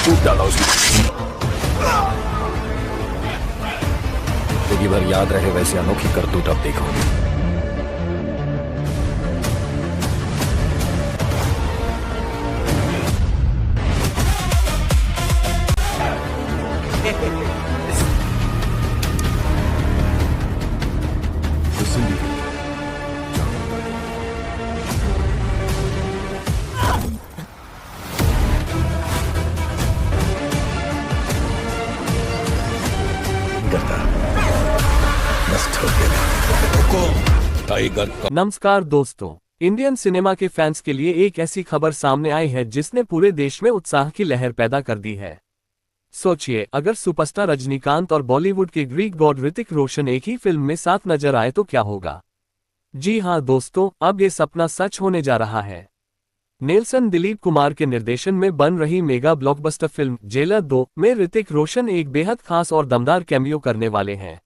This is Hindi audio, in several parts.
कूद डाला उसने। जिंदगी भर याद रहे वैसे अनोखी करतूत अब देखो। नमस्कार दोस्तों, इंडियन सिनेमा के फैंस के लिए एक ऐसी खबर सामने आई है जिसने पूरे देश में उत्साह की लहर पैदा कर दी है। सोचिए, अगर सुपरस्टार रजनीकांत और बॉलीवुड के ग्रीक गॉड ऋतिक रोशन एक ही फिल्म में साथ नजर आए तो क्या होगा। जी हां दोस्तों, अब ये सपना सच होने जा रहा है। नेल्सन दिलीप कुमार के निर्देशन में बन रही मेगा ब्लॉकबस्टर फिल्म जेलर 2 में ऋतिक रोशन एक बेहद खास और दमदार कैमियो करने वाले हैं।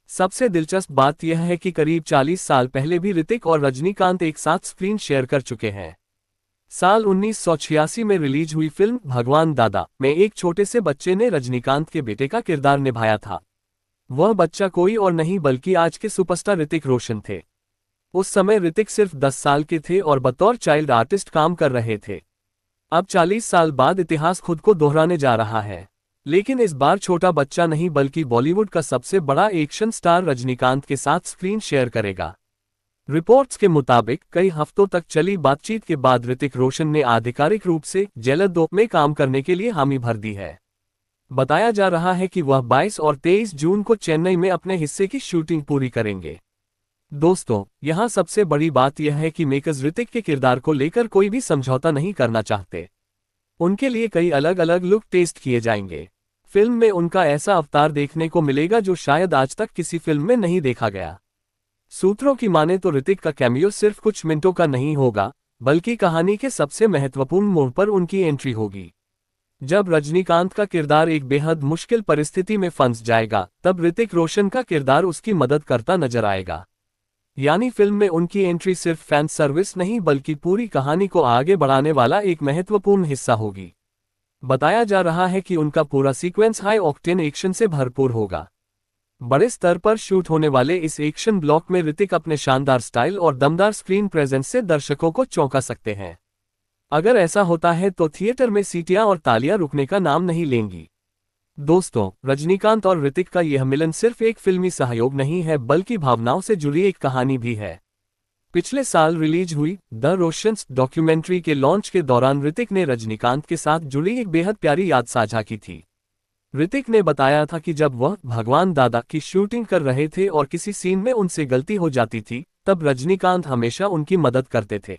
सबसे दिलचस्प बात यह है कि करीब 40 साल पहले भी ऋतिक और रजनीकांत एक साथ स्क्रीन शेयर कर चुके हैं। साल 1986 में रिलीज हुई फिल्म भगवान दादा में एक छोटे से बच्चे ने रजनीकांत के बेटे का किरदार निभाया था। वह बच्चा कोई और नहीं बल्कि आज के सुपरस्टार ऋतिक रोशन थे। उस समय ऋतिक सिर्फ 10 साल के थे और बतौर चाइल्ड आर्टिस्ट काम कर रहे थे। अब 40 साल बाद इतिहास खुद को दोहराने जा रहा है, लेकिन इस बार छोटा बच्चा नहीं बल्कि बॉलीवुड का सबसे बड़ा एक्शन स्टार रजनीकांत के साथ स्क्रीन शेयर करेगा। रिपोर्ट्स के मुताबिक कई हफ्तों तक चली बातचीत के बाद ऋतिक रोशन ने आधिकारिक रूप से जेलर 2 में काम करने के लिए हामी भर दी है। बताया जा रहा है कि वह 22 और 23 जून को चेन्नई में अपने हिस्से की शूटिंग पूरी करेंगे। दोस्तों, यहां सबसे बड़ी बात यह है कि मेकर्स ऋतिक के किरदार को लेकर कोई भी समझौता नहीं करना चाहते। उनके लिए कई अलग अलग लुक टेस्ट किए जाएंगे। फिल्म में उनका ऐसा अवतार देखने को मिलेगा जो शायद आज तक किसी फिल्म में नहीं देखा गया। सूत्रों की माने तो ऋतिक का कैमियो सिर्फ कुछ मिनटों का नहीं होगा, बल्कि कहानी के सबसे महत्वपूर्ण मोड़ पर उनकी एंट्री होगी। जब रजनीकांत का किरदार एक बेहद मुश्किल परिस्थिति में फंस जाएगा, तब ऋतिक रोशन का किरदार उसकी मदद करता नजर आएगा। यानी फिल्म में उनकी एंट्री सिर्फ फैन सर्विस नहीं बल्कि पूरी कहानी को आगे बढ़ाने वाला एक महत्वपूर्ण हिस्सा होगी। बताया जा रहा है कि उनका पूरा सीक्वेंस हाई ऑक्टेन एक्शन से भरपूर होगा। बड़े स्तर पर शूट होने वाले इस एक्शन ब्लॉक में ऋतिक अपने शानदार स्टाइल और दमदार स्क्रीन प्रेजेंस से दर्शकों को चौंका सकते हैं। अगर ऐसा होता है तो थिएटर में सीटियां और तालियां रुकने का नाम नहीं लेंगी। दोस्तों, रजनीकांत और ऋतिक का यह मिलन सिर्फ एक फिल्मी सहयोग नहीं है बल्कि भावनाओं से जुड़ी एक कहानी भी है। पिछले साल रिलीज हुई द रोशंस डॉक्यूमेंट्री के लॉन्च के दौरान ऋतिक ने रजनीकांत के साथ जुड़ी एक बेहद प्यारी याद साझा की थी। ऋतिक ने बताया था कि जब वह भगवान दादा की शूटिंग कर रहे थे और किसी सीन में उनसे गलती हो जाती थी, तब रजनीकांत हमेशा उनकी मदद करते थे।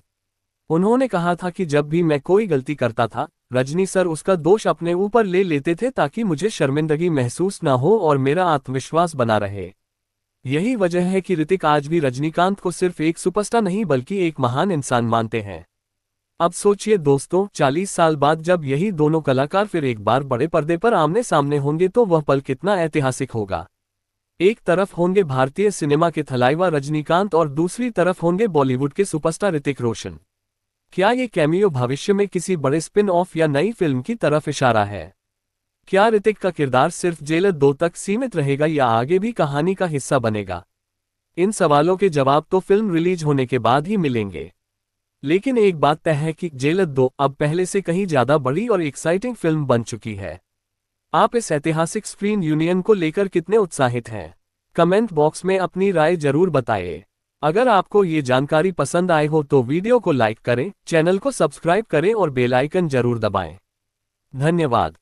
उन्होंने कहा था कि जब भी मैं कोई गलती करता था, रजनी सर उसका दोष अपने ऊपर ले लेते थे ताकि मुझे शर्मिंदगी महसूस न हो और मेरा आत्मविश्वास बना रहे। यही वजह है कि ऋतिक आज भी रजनीकांत को सिर्फ एक सुपरस्टार नहीं बल्कि एक महान इंसान मानते हैं। अब सोचिए दोस्तों, 40 साल बाद जब यही दोनों कलाकार फिर एक बार बड़े पर्दे पर आमने सामने होंगे तो वह पल कितना ऐतिहासिक होगा। एक तरफ होंगे भारतीय सिनेमा के थलाइवा रजनीकांत और दूसरी तरफ होंगे बॉलीवुड के सुपरस्टार ऋतिक रोशन। क्या ये कैमियो भविष्य में किसी बड़े स्पिन ऑफ या नई फिल्म की तरफ इशारा है? क्या ऋतिक का किरदार सिर्फ जेलर 2 तक सीमित रहेगा या आगे भी कहानी का हिस्सा बनेगा? इन सवालों के जवाब तो फिल्म रिलीज होने के बाद ही मिलेंगे। लेकिन एक बात तय है कि जेलर 2 अब पहले से कहीं ज्यादा बड़ी और एक्साइटिंग फिल्म बन चुकी है। आप इस ऐतिहासिक स्क्रीन यूनियन को लेकर कितने उत्साहित हैं? कमेंट बॉक्स में अपनी राय जरूर बताएं। अगर आपको ये जानकारी पसंद आए हो तो वीडियो को लाइक करें, चैनल को सब्सक्राइब करें और बेल आइकन जरूर दबाएं। धन्यवाद।